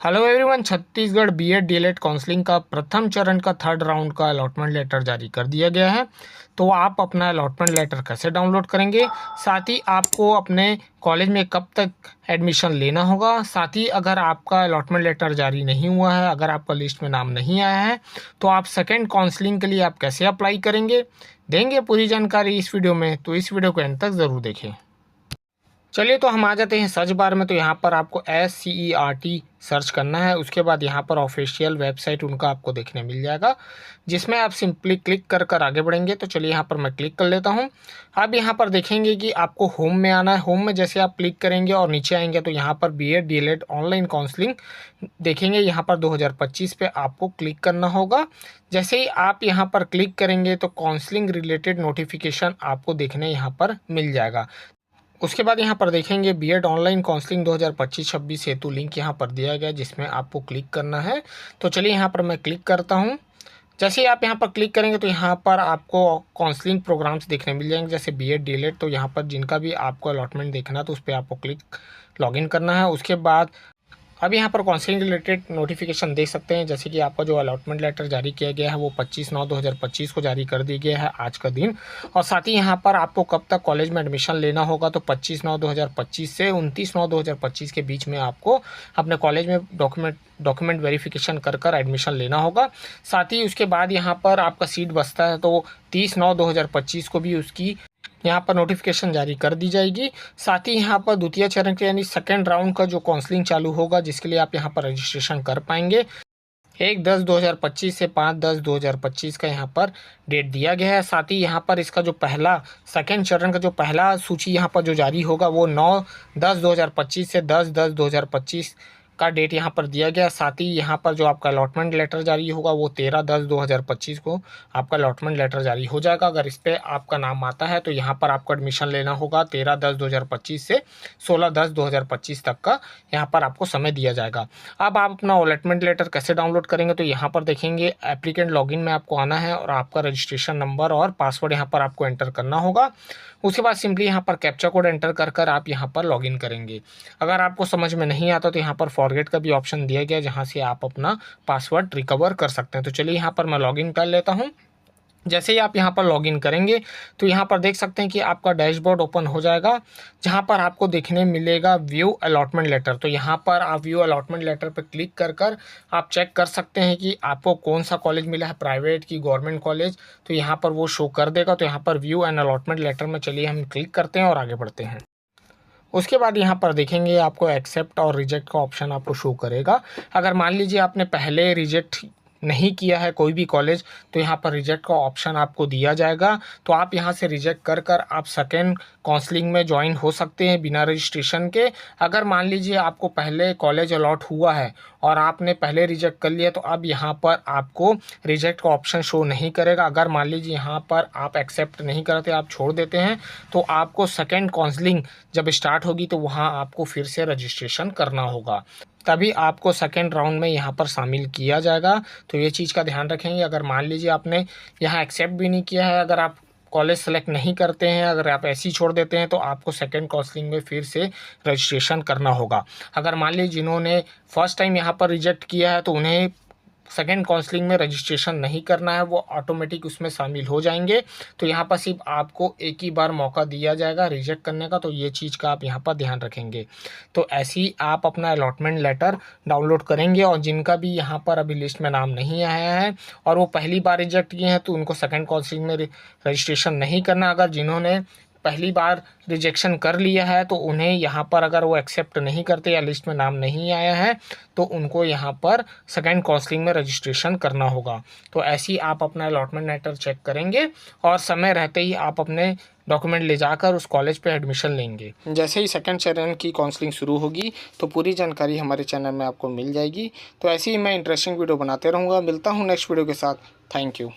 Hello everyone, Chhattisgarh BEd DElEd counselling का प्रथम चरण का थर्ड राउंड का अलॉटमेंट लेटर जारी कर दिया गया है। तो आप अपना अलॉटमेंट लेटर कैसे डाउनलोड करेंगे, साथ ही आपको अपने कॉलेज में कब तक एडमिशन लेना होगा, साथ ही अगर आपका अलॉटमेंट लेटर जारी नहीं हुआ है, अगर आपका लिस्ट में नाम नहीं आया है तो आप सेकेंड काउंसलिंग के लिए आप कैसे अप्लाई करेंगे, देंगे पूरी जानकारी इस वीडियो में। तो इस वीडियो को एंड तक ज़रूर देखें। चलिए तो हम आ जाते हैं सर्च बार में। तो यहाँ पर आपको SCERT सर्च करना है। उसके बाद यहाँ पर ऑफिशियल वेबसाइट उनका आपको देखने मिल जाएगा, जिसमें आप सिंपली क्लिक कर आगे बढ़ेंगे। तो चलिए यहाँ पर मैं क्लिक कर लेता हूँ। अब यहाँ पर देखेंगे कि आपको होम में आना है। होम में जैसे आप क्लिक करेंगे और नीचे आएंगे तो यहाँ पर बीएड डीएलएड ऑनलाइन काउंसलिंग देखेंगे। यहाँ पर 2025 पे आपको क्लिक करना होगा। जैसे ही आप यहाँ पर क्लिक करेंगे तो काउंसलिंग रिलेटेड नोटिफिकेशन आपको देखने यहाँ पर मिल जाएगा। उसके बाद यहाँ पर देखेंगे बीएड ऑनलाइन काउंसलिंग 2025-26 हेतु लिंक यहाँ पर दिया गया, जिसमें आपको क्लिक करना है। तो चलिए यहाँ पर मैं क्लिक करता हूँ। जैसे ही आप यहाँ पर क्लिक करेंगे तो यहाँ पर आपको काउंसलिंग प्रोग्राम्स देखने मिल जाएंगे, जैसे बीएड डीएलएड। तो यहाँ पर जिनका भी आपको अलॉटमेंट देखना है तो उस पर आपको लॉगिन करना है। उसके बाद अब यहाँ पर काउंसलिंग रिलेटेड नोटिफिकेशन देख सकते हैं, जैसे कि आपका जो अलॉटमेंट लेटर जारी किया गया है वो 25/9/2025 को जारी कर दी गया है आज का दिन। और साथ ही यहाँ पर आपको कब तक कॉलेज में एडमिशन लेना होगा, तो 25/9/2025 से 29/9/2025 के बीच में आपको अपने कॉलेज में डॉक्यूमेंट वेरिफिकेशन कर एडमिशन लेना होगा। साथ ही उसके बाद यहाँ पर आपका सीट बचता है तो 30/9/2025 को भी उसकी यहाँ पर नोटिफिकेशन जारी कर दी जाएगी। साथ ही यहाँ पर द्वितीय चरण के यानी सेकेंड राउंड का जो काउंसलिंग चालू होगा, जिसके लिए आप यहाँ पर रजिस्ट्रेशन कर पाएंगे 1/10/2025 से 5/10/2025 का यहाँ पर डेट दिया गया है। साथ ही यहाँ पर इसका जो सेकेंड चरण का जो पहला सूची यहाँ पर जो जारी होगा वो 9/10/2025 से 10/10/2025 का डेट यहाँ पर दिया गया। साथ ही यहाँ पर जो आपका अलॉटमेंट लेटर जारी होगा वो 13/10/2025 को आपका अलॉटमेंट लेटर जारी हो जाएगा। अगर इस पर आपका नाम आता है तो यहाँ पर आपको एडमिशन लेना होगा 13/10/2025 से 16/10/2025 तक का यहाँ पर आपको समय दिया जाएगा। अब आप अपना अलॉटमेंट लेटर कैसे डाउनलोड करेंगे, तो यहाँ पर देखेंगे एप्लीकेंट लॉगिन में आपको आना है और आपका रजिस्ट्रेशन नंबर और पासवर्ड यहाँ पर आपको एंटर करना होगा। उसके बाद सिंपली यहाँ पर कैप्चा कोड एंटर कर आप यहाँ पर लॉगिन करेंगे। अगर आपको समझ में नहीं आता तो यहाँ पर फॉरगेट का भी ऑप्शन दिया गया, जहाँ से आप अपना पासवर्ड रिकवर कर सकते हैं। तो चलिए यहाँ पर मैं लॉगिन कर लेता हूँ। जैसे ही आप यहाँ पर लॉगिन करेंगे तो यहाँ पर देख सकते हैं कि आपका डैशबोर्ड ओपन हो जाएगा, जहाँ पर आपको देखने मिलेगा व्यू अलॉटमेंट लेटर। तो यहाँ पर आप व्यू अलॉटमेंट लेटर पर क्लिक कर आप चेक कर सकते हैं कि आपको कौन सा कॉलेज मिला है, प्राइवेट की गवर्नमेंट कॉलेज। तो यहाँ पर वो शो कर देगा। तो यहाँ पर व्यू एंड अलॉटमेंट लेटर में चलिए हम क्लिक करते हैं और आगे बढ़ते हैं। उसके बाद यहाँ पर देखेंगे आपको एक्सेप्ट और रिजेक्ट का ऑप्शन आपको शो करेगा। अगर मान लीजिए आपने पहले रिजेक्ट नहीं किया है कोई भी कॉलेज, तो यहाँ पर रिजेक्ट का ऑप्शन आपको दिया जाएगा। तो आप यहाँ से रिजेक्ट कर आप सेकेंड काउंसलिंग में ज्वाइन हो सकते हैं बिना रजिस्ट्रेशन के। अगर मान लीजिए आपको पहले कॉलेज अलॉट हुआ है और आपने पहले रिजेक्ट कर लिया, तो अब यहाँ पर आपको रिजेक्ट का ऑप्शन शो नहीं करेगा। अगर मान लीजिए यहाँ पर आप एक्सेप्ट नहीं करते, आप छोड़ देते हैं, तो आपको सेकेंड काउंसलिंग जब स्टार्ट होगी तो वहाँ आपको फिर से रजिस्ट्रेशन करना होगा, तभी आपको सेकेंड राउंड में यहाँ पर शामिल किया जाएगा। तो ये चीज़ का ध्यान रखेंगे। अगर मान लीजिए आपने यहाँ एक्सेप्ट भी नहीं किया है, अगर आप कॉलेज सेलेक्ट नहीं करते हैं, अगर आप ऐसे ही छोड़ देते हैं, तो आपको सेकेंड काउंसलिंग में फिर से रजिस्ट्रेशन करना होगा। अगर मान लीजिए जिन्होंने फर्स्ट टाइम यहाँ पर रिजेक्ट किया है तो उन्हें सेकेंड काउंसलिंग में रजिस्ट्रेशन नहीं करना है, वो ऑटोमेटिक उसमें शामिल हो जाएंगे। तो यहाँ पर सिर्फ आपको एक ही बार मौका दिया जाएगा रिजेक्ट करने का। तो ये चीज़ का आप यहाँ पर ध्यान रखेंगे। तो ऐसे ही आप अपना अलॉटमेंट लेटर डाउनलोड करेंगे। और जिनका भी यहाँ पर अभी लिस्ट में नाम नहीं आया है और वो पहली बार रिजेक्ट किए हैं, तो उनको सेकेंड काउंसलिंग में रजिस्ट्रेशन नहीं करना। अगर जिन्होंने पहली बार रिजेक्शन कर लिया है तो उन्हें यहाँ पर अगर वो एक्सेप्ट नहीं करते या लिस्ट में नाम नहीं आया है, तो उनको यहाँ पर सेकेंड काउंसलिंग में रजिस्ट्रेशन करना होगा। तो ऐसे ही आप अपना अलॉटमेंट लेटर चेक करेंगे और समय रहते ही आप अपने डॉक्यूमेंट ले जाकर उस कॉलेज पे एडमिशन लेंगे। जैसे ही सेकेंड चरण की काउंसलिंग शुरू होगी तो पूरी जानकारी हमारे चैनल में आपको मिल जाएगी। तो ऐसे ही मैं इंटरेस्टिंग वीडियो बनाते रहूँगा। मिलता हूँ नेक्स्ट वीडियो के साथ। Thank you.